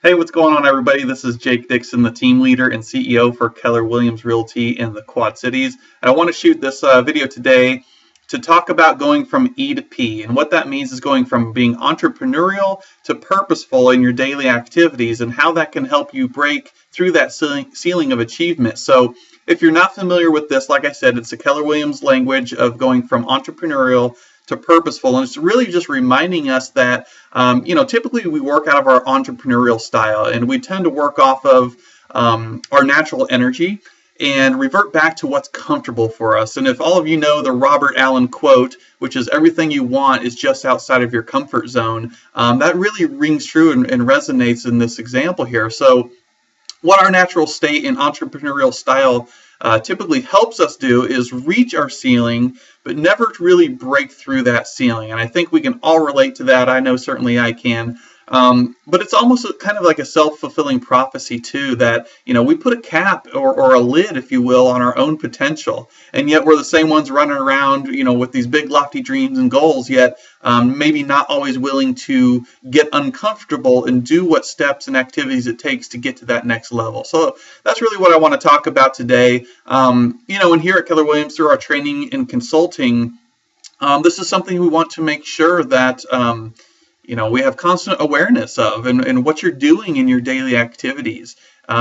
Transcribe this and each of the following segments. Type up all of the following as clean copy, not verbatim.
Hey, what's going on, everybody? This is Jake Dixon, the team leader and CEO for Keller Williams Realty in the Quad Cities. And I want to shoot this video today to talk about going from E to P. And what that means is going from being entrepreneurial to purposeful in your daily activities and how that can help you break through that ceiling of achievement. So if you're not familiar with this, like I said, it's the Keller Williams language of going from entrepreneurial to purposeful, and it's really just reminding us that typically we work out of our entrepreneurial style, and we tend to work off of our natural energy and revert back to what's comfortable for us. And if all of you know the Robert Allen quote, which is everything you want is just outside of your comfort zone, that really rings true and resonates in this example here. So what our natural state and entrepreneurial style typically helps us do is reach our ceiling, but never really break through that ceiling. And I think we can all relate to that. I know certainly I can. But it's almost kind of like a self-fulfilling prophecy too, that we put a cap or a lid, if you will, on our own potential, and yet we're the same ones running around with these big lofty dreams and goals, yet maybe not always willing to get uncomfortable and do what steps and activities it takes to get to that next level. So that's really what I want to talk about today. And here at Keller Williams, through our training and consulting, this is something we want to make sure that we have constant awareness of and what you're doing in your daily activities,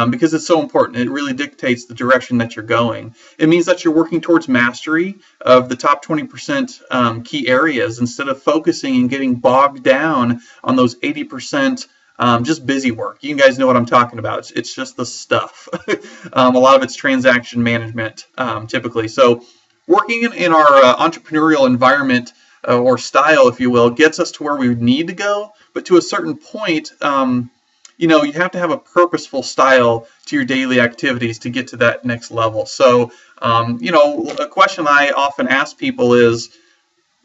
because it's so important. It really dictates the direction that you're going. It means that you're working towards mastery of the top 20% key areas instead of focusing and getting bogged down on those 80% just busy work. You guys know what I'm talking about. It's just the stuff. A lot of it's transaction management typically. So working in our entrepreneurial environment or style, if you will, gets us to where we need to go. But to a certain point, you have to have a purposeful style to your daily activities to get to that next level. So, a question I often ask people is,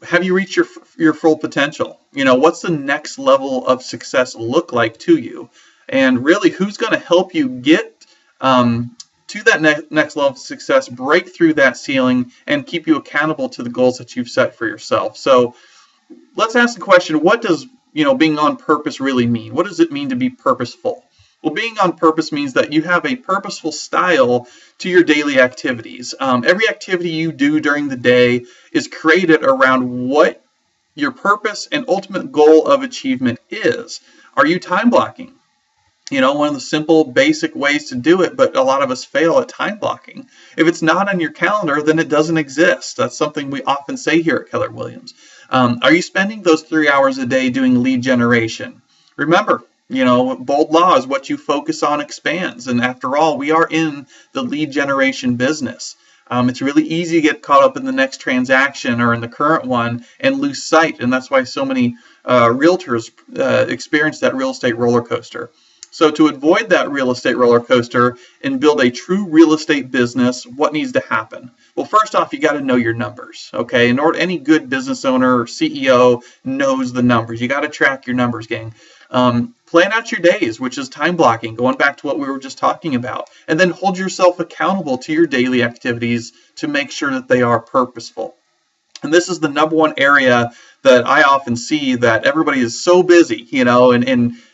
have you reached your full potential? What's the next level of success look like to you? And really, who's going to help you get to that next level of success, break through that ceiling, and keep you accountable to the goals that you've set for yourself? So let's ask the question, what does being on purpose really mean? What does it mean to be purposeful? Well, being on purpose means that you have a purposeful style to your daily activities. Every activity you do during the day is created around what your purpose and ultimate goal of achievement is. Are you time blocking? One of the simple, basic ways to do it, but a lot of us fail at time blocking. If it's not on your calendar, then it doesn't exist. That's something we often say here at Keller Williams. Are you spending those 3 hours a day doing lead generation? Remember, bold law is what you focus on expands. And after all, we are in the lead generation business. It's really easy to get caught up in the next transaction or in the current one and lose sight. And that's why so many realtors experience that real estate roller coaster. So to avoid that real estate roller coaster and build a true real estate business, what needs to happen? Well, first off, you got to know your numbers, okay? In order, any good business owner or CEO knows the numbers. You got to track your numbers, gang. Plan out your days, which is time blocking, going back to what we were just talking about, and then hold yourself accountable to your daily activities to make sure that they are purposeful. And this is the number one area that I often see, that everybody is so busy,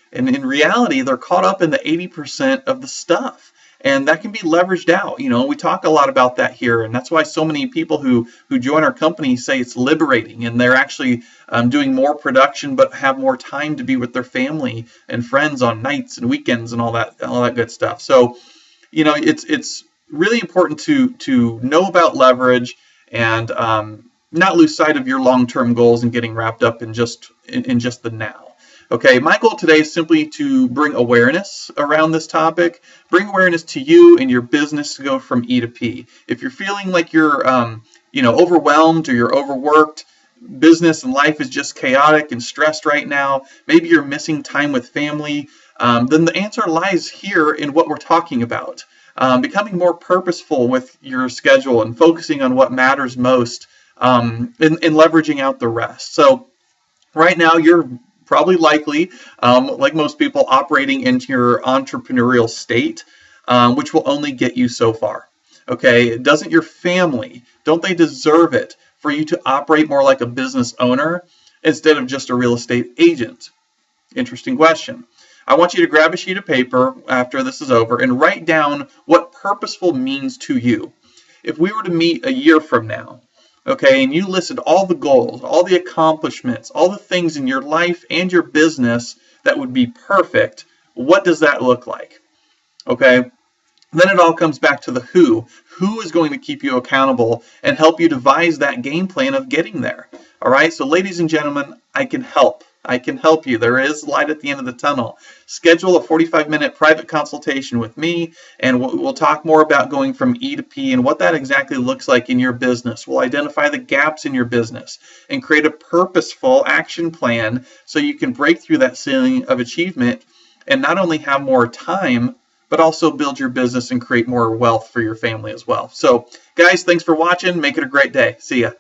and in reality, they're caught up in the 80% of the stuff. And that can be leveraged out. We talk a lot about that here. And that's why so many people who join our company say it's liberating. And they're actually doing more production, but have more time to be with their family and friends on nights and weekends and all that good stuff. So, it's really important to know about leverage and not lose sight of your long-term goals and getting wrapped up in just the now. Okay, my goal today is simply to bring awareness around this topic, bring awareness to you and your business to go from E to P. If you're feeling like you're, overwhelmed or you're overworked, business and life is just chaotic and stressed right now, maybe you're missing time with family, then the answer lies here in what we're talking about. Becoming more purposeful with your schedule and focusing on what matters most, and leveraging out the rest. So right now you're probably likely, like most people, operating into your entrepreneurial state, which will only get you so far. Okay, doesn't your family, don't they deserve it for you to operate more like a business owner instead of just a real estate agent? Interesting question. I want you to grab a sheet of paper after this is over and write down what purposeful means to you. If we were to meet a year from now, okay, and you listed all the goals, all the accomplishments, all the things in your life and your business that would be perfect, what does that look like? Okay, then it all comes back to the who. Who is going to keep you accountable and help you devise that game plan of getting there? All right, so ladies and gentlemen, I can help. I can help you. There is light at the end of the tunnel. Schedule a 45-minute private consultation with me, and we'll talk more about going from E to P and what that exactly looks like in your business. We'll identify the gaps in your business and create a purposeful action plan so you can break through that ceiling of achievement and not only have more time, but also build your business and create more wealth for your family as well. So, guys, thanks for watching. Make it a great day. See ya.